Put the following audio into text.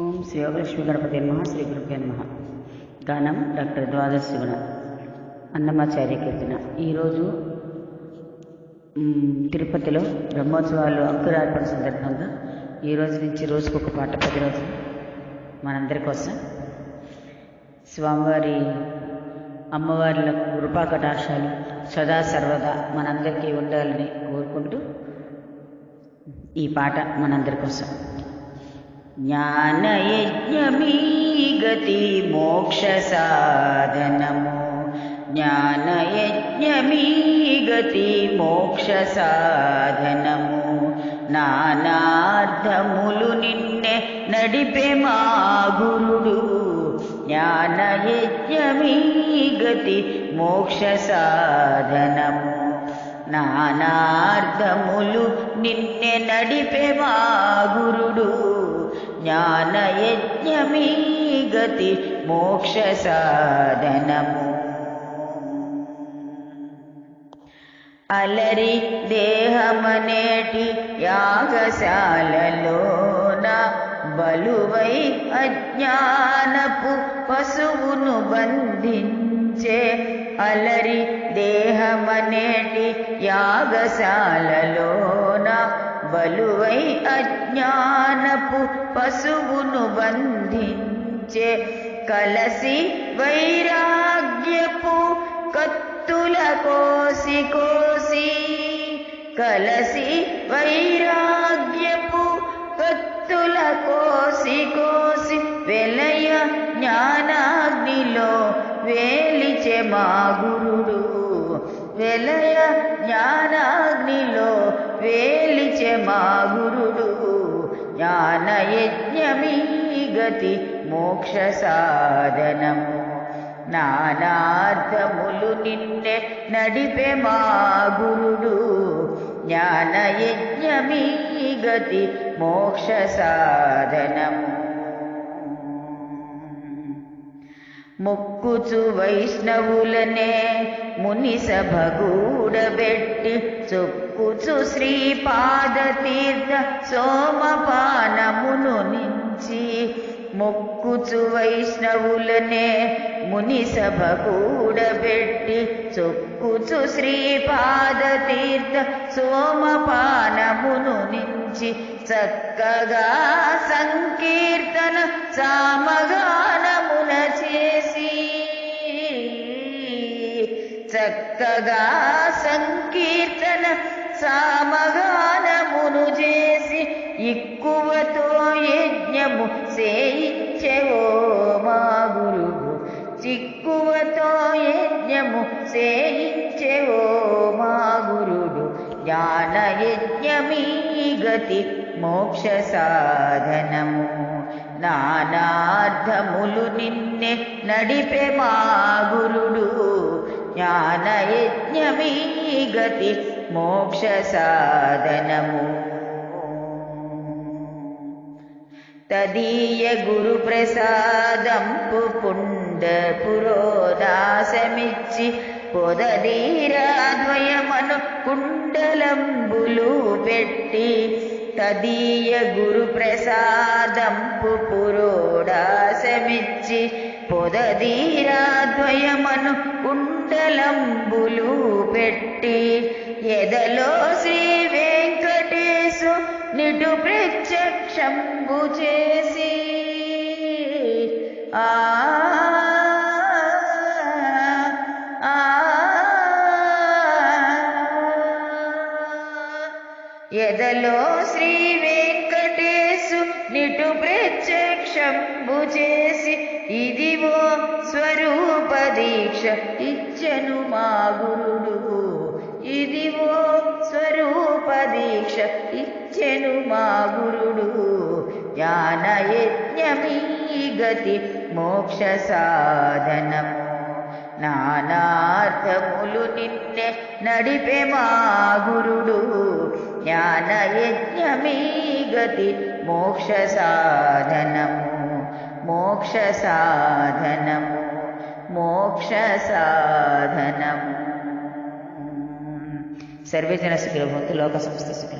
ఓం శ్రీ యోగలక్ష్మి గణపతి నమః. శ్రీ గురుభ్యో నమః. గానం డాక్టర్ ద్వాదశ శివన అన్నమాచార్య కీర్తన. ఈరోజు తిరుపతిలో బ్రహ్మోత్సవాలు అంకురార్పణ సందర్భంగా ఈరోజు నుంచి రోజుకొక పాట 10 రోజులు మనందరి కోసం స్వామివారి అమ్మవార్ల కృపా కటాక్షాలు సదా సర్వదా మనందరికీ ఉండాలని కోరుకుంటూ ఈ పాట మనందరి కోసం. జ్ఞానయజ్ఞమీ గతి మోక్ష సాధనము, జ్ఞానయజ్ఞమీ గతి మోక్ష సాధనము, నానార్థములు నిన్నే నడిపే మా గురుడు. జ్ఞానయజ్ఞమీ గతి మోక్ష సాధనము, నానార్థములు నిన్నే నడిపే మా గురుడు. జ్ఞానయజ్ఞమీ గతి మోక్ష సాధనము. అలరి దేహమనేటి యాగశాలలోన బలువై అజ్ఞానపు పశువును బంధించే, అలరి దేహమనేటి యాగశాలలోన బలువై అజ్ఞానపు పశువును బంధించే, కలసి వైరాగ్యపు కత్తుల కోసి కోసి, కలసి వైరాగ్యపు కత్తుల కోసి కోసి, వెలయ జ్ఞానాగ్నిలో వేలిచె మా గురుడు. వెలయ జ్ఞానాగ్నిలో వేలిచె మా గురుడు. జ్ఞానయజ్ఞమీ గతి మోక్ష సాధనము, నానార్థములు నిన్నే నడిపే మా గురుడు. జ్ఞానయజ్ఞమీ గతి మోక్ష సాధనము. మొక్కుచు వైష్ణవులనే మునిసభ గూడబెట్టి, చొక్కుచు శ్రీపాద తీర్థ సోమపానమును నుంచి, మొక్కుచు వైష్ణవులనే మునిసభ కూడబెట్టి, చొక్కుచు శ్రీపాద తీర్థ సోమపానమును నుంచి, చక్కగా సంకీర్తన సామగానమున చేసి, చక్కగా సంకీర్తన సామగానమును చేసి, ఎక్కువతో యజ్ఞము చేయించెవో మా గురువు. చిక్కువతో యజ్ఞము చేయించెవో మా గురుడు. జ్ఞానయజ్ఞమీ గతి మోక్ష సాధనము, నానార్థములు నిన్నే నడిపే మా గురుడు. జ్ఞానయజ్ఞమీ గతి మోక్ష సాధనము. తదీయ గురు ప్రసాదంపు పురోదాసమిచ్చి, పొదదీరాద్వయమను కుండలంబులు పెట్టి, తదీయ గురు ప్రసాదంపు పురోదాసమిచ్చి, పొదదీరాద్వయమను కుండలంబులు పెట్టి, ఎదలో శ్రీ వెంకటేశు నిటు ప్రత్యక్షంబు చేసి, ఆ ఎదలో శ్రీ వెంకటేశు నిటు ప్రత్యక్షంబు చేసి, ఇదివో స్వరూప దీక్ష ఇచ్చెను మా గురుడు. ఇదివో స్వరూప దీక్ష ఇచ్చెను మా గురుడు. జ్ఞానయజ్ఞమీ గతి మోక్ష సాధనము, నానార్థములు నిన్నే నడిపే మా గురుడు. జ్ఞానయజ్ఞమీ గతి మోక్ష సాధనము, మోక్ష సాధనము, మోక్ష సాధనము. సర్వే జన సుఖినో భవంతు, లోక సమస్త సుఖినో